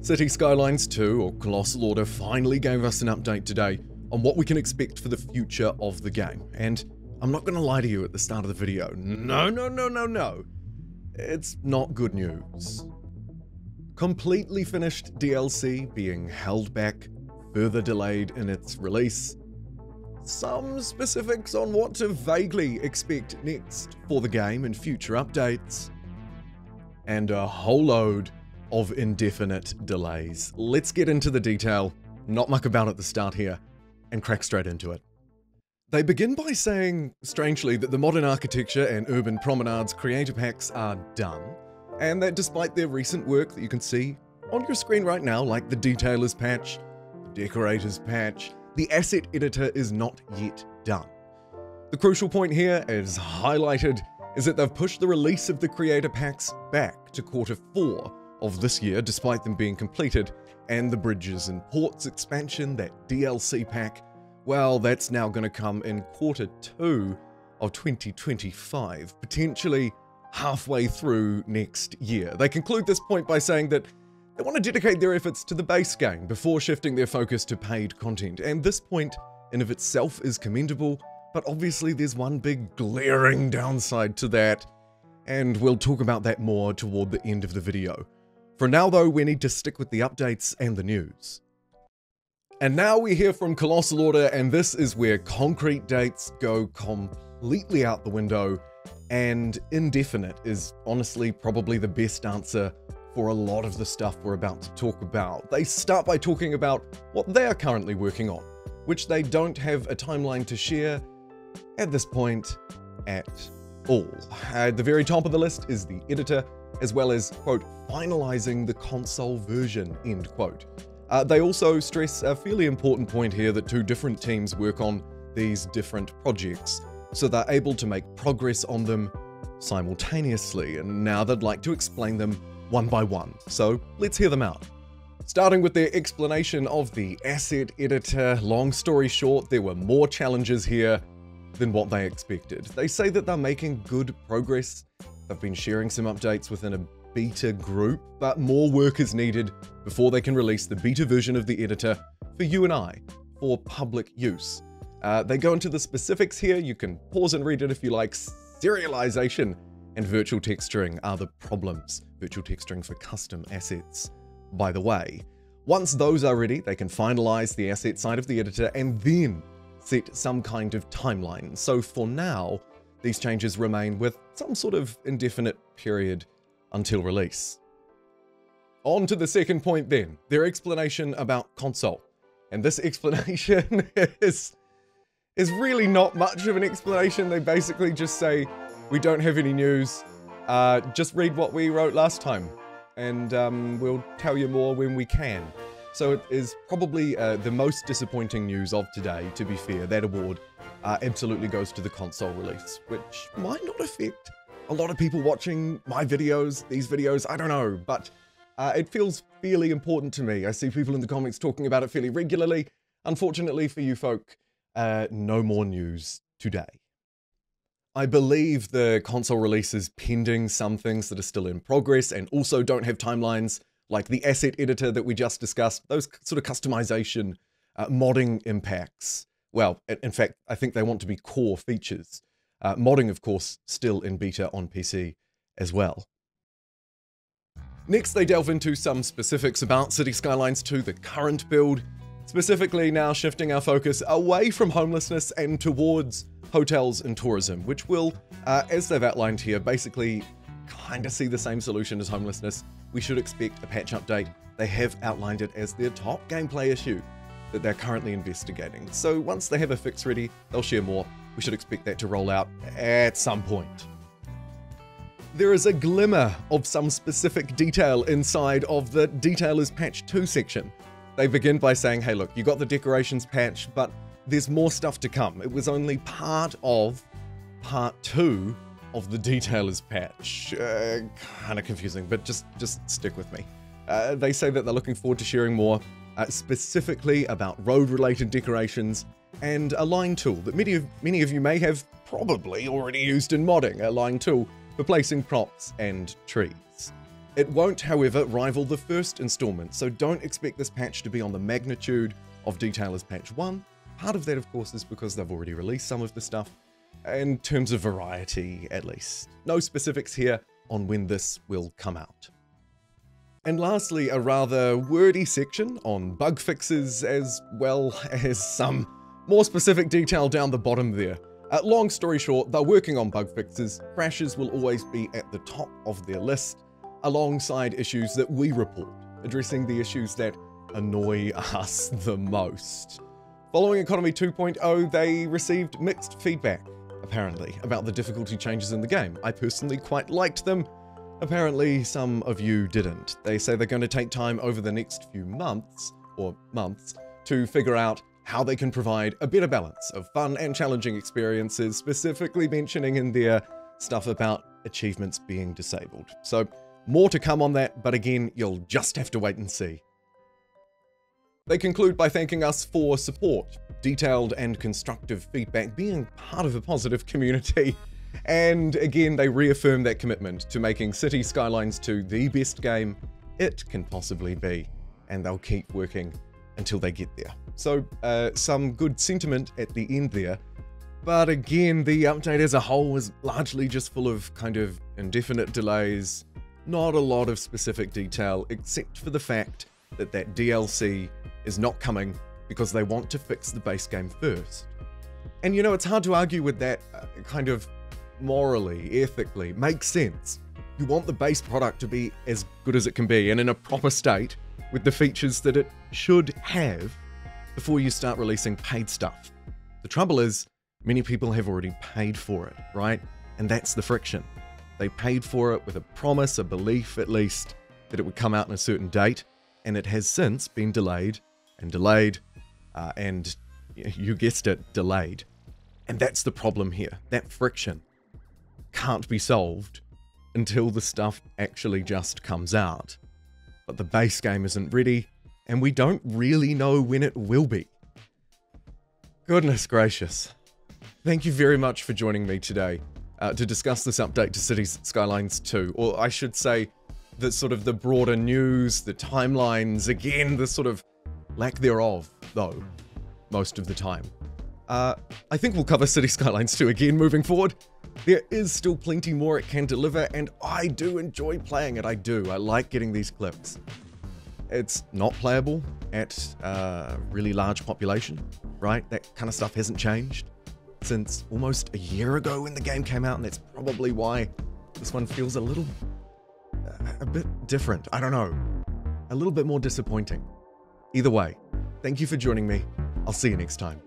City Skylines 2, or Colossal Order, finally gave us an update today on what we can expect for the future of the game. And I'm not going to lie to you at the start of the video. No. It's not good news. Completely finished DLC being held back, further delayed in its release. Some specifics on what to vaguely expect next for the game and future updates. And a whole load of indefinite delays. Let's get into the detail, not muck about at the start here, and crack straight into it. They begin by saying, strangely, that the modern architecture and urban promenades creator packs are done, and that despite their recent work that you can see on your screen right now, like the detailers patch, the decorators patch, the asset editor is not yet done. The crucial point here, as highlighted, is that they've pushed the release of the creator packs back to Q4 of this year, despite them being completed, and the Bridges and Ports expansion, that DLC pack, well, that's now going to come in Q2 of 2025, potentially halfway through next year. They conclude this point by saying that they want to dedicate their efforts to the base game before shifting their focus to paid content, and this point in of itself is commendable, but obviously there's one big glaring downside to that, and we'll talk about that more toward the end of the video. For now though, we need to stick with the updates and the news. And now we hear from Colossal Order, and this is where concrete dates go completely out the window, and Indefinite is honestly probably the best answer for a lot of the stuff we're about to talk about. They start by talking about what they are currently working on, which they don't have a timeline to share at this point at all. At the very top of the list is the editor, as well as, quote, finalizing the console version, end quote. They also stress a fairly important point here that two different teams work on these different projects, so they're able to make progress on them simultaneously, and now they'd like to explain them one by one. So let's hear them out. Starting with their explanation of the asset editor, long story short, there were more challenges here than what they expected. They say that they're making good progress. They've been sharing some updates within a beta group, but more work is needed before they can release the beta version of the editor for you and I, for public use. They go into the specifics here. You can pause and read it if you like. Serialization and virtual texturing are the problems. Virtual texturing for custom assets, by the way. Once those are ready, they can finalize the asset side of the editor and then set some kind of timeline. So for now, these changes remain with some sort of indefinite period until release. On to the second point then, their explanation about console. And this explanation is really not much of an explanation. They basically just say, we don't have any news, just read what we wrote last time, and we'll tell you more when we can. So it is probably the most disappointing news of today, to be fair. That award absolutely goes to the console release, which might not affect a lot of people watching my videos, these videos, I don't know, but it feels fairly important to me. I see people in the comments talking about it fairly regularly. Unfortunately for you folk, no more news today. I believe the console release is pending some things that are still in progress and also don't have timelines, like the asset editor that we just discussed, those sort of customization, modding impacts. Well, in fact, I think they want to be core features. Modding, of course, still in beta on PC as well. Next, they delve into some specifics about City Skylines 2, the current build, specifically now shifting our focus away from homelessness and towards hotels and tourism, which will, as they've outlined here, basically kind of see the same solution as homelessness. We should expect a patch update. They have outlined it as their top gameplay issue that they're currently investigating. So once they have a fix ready, they'll share more. We should expect that to roll out at some point. There is a glimmer of some specific detail inside of the Detailers Patch 2 section. They begin by saying, hey look, you got the decorations patch, but there's more stuff to come. It was only part of part 2 of the Detailers patch. Kind of confusing, but just stick with me. They say that they're looking forward to sharing more, specifically about road-related decorations and a line tool that many of you may have probably already used in modding, a line tool for placing props and trees. It won't, however, rival the first installment, so don't expect this patch to be on the magnitude of detail as patch 1. Part of that, of course, is because they've already released some of the stuff, in terms of variety, at least. No specifics here on when this will come out. And lastly, a rather wordy section on bug fixes, as well as some more specific detail down the bottom there. Long story short, they're working on bug fixes. Crashes will always be at the top of their list, alongside issues that we report, addressing the issues that annoy us the most. Following Economy 2.0, they received mixed feedback, apparently, about the difficulty changes in the game. I personally quite liked them. Apparently, some of you didn't. They say they're going to take time over the next few months, to figure out how they can provide a better balance of fun and challenging experiences, specifically mentioning in their stuff about achievements being disabled. So, more to come on that, but again, you'll just have to wait and see. They conclude by thanking us for support, detailed and constructive feedback, being part of a positive community, and again, they reaffirm that commitment to making Cities Skylines 2 the best game it can possibly be, and they'll keep working until they get there. So, some good sentiment at the end there, but again, the update as a whole was largely just full of kind of indefinite delays, not a lot of specific detail, except for the fact that that DLC is not coming because they want to fix the base game first. And you know, it's hard to argue with that kind of morally, ethically, makes sense. You want the base product to be as good as it can be and in a proper state with the features that it should have before you start releasing paid stuff. The trouble is, many people have already paid for it, right? And that's the friction. They paid for it with a promise, a belief at least, that it would come out in a certain date, and it has since been delayed, and you guessed it, delayed. And that's the problem here. That friction can't be solved until the stuff actually just comes out. But the base game isn't ready, and we don't really know when it will be. Goodness gracious. Thank you very much for joining me today to discuss this update to Cities Skylines 2, or I should say, the sort of the broader news, the timelines, again, the sort of lack thereof, though, most of the time. I think we'll cover Cities Skylines 2 again moving forward. There is still plenty more it can deliver, and I do enjoy playing it, I do. I like getting these clips. It's not playable at a really large population, right? That kind of stuff hasn't changed since almost a year ago when the game came out, and that's probably why this one feels a bit different. I don't know. A little bit more disappointing. Either way, thank you for joining me. I'll see you next time.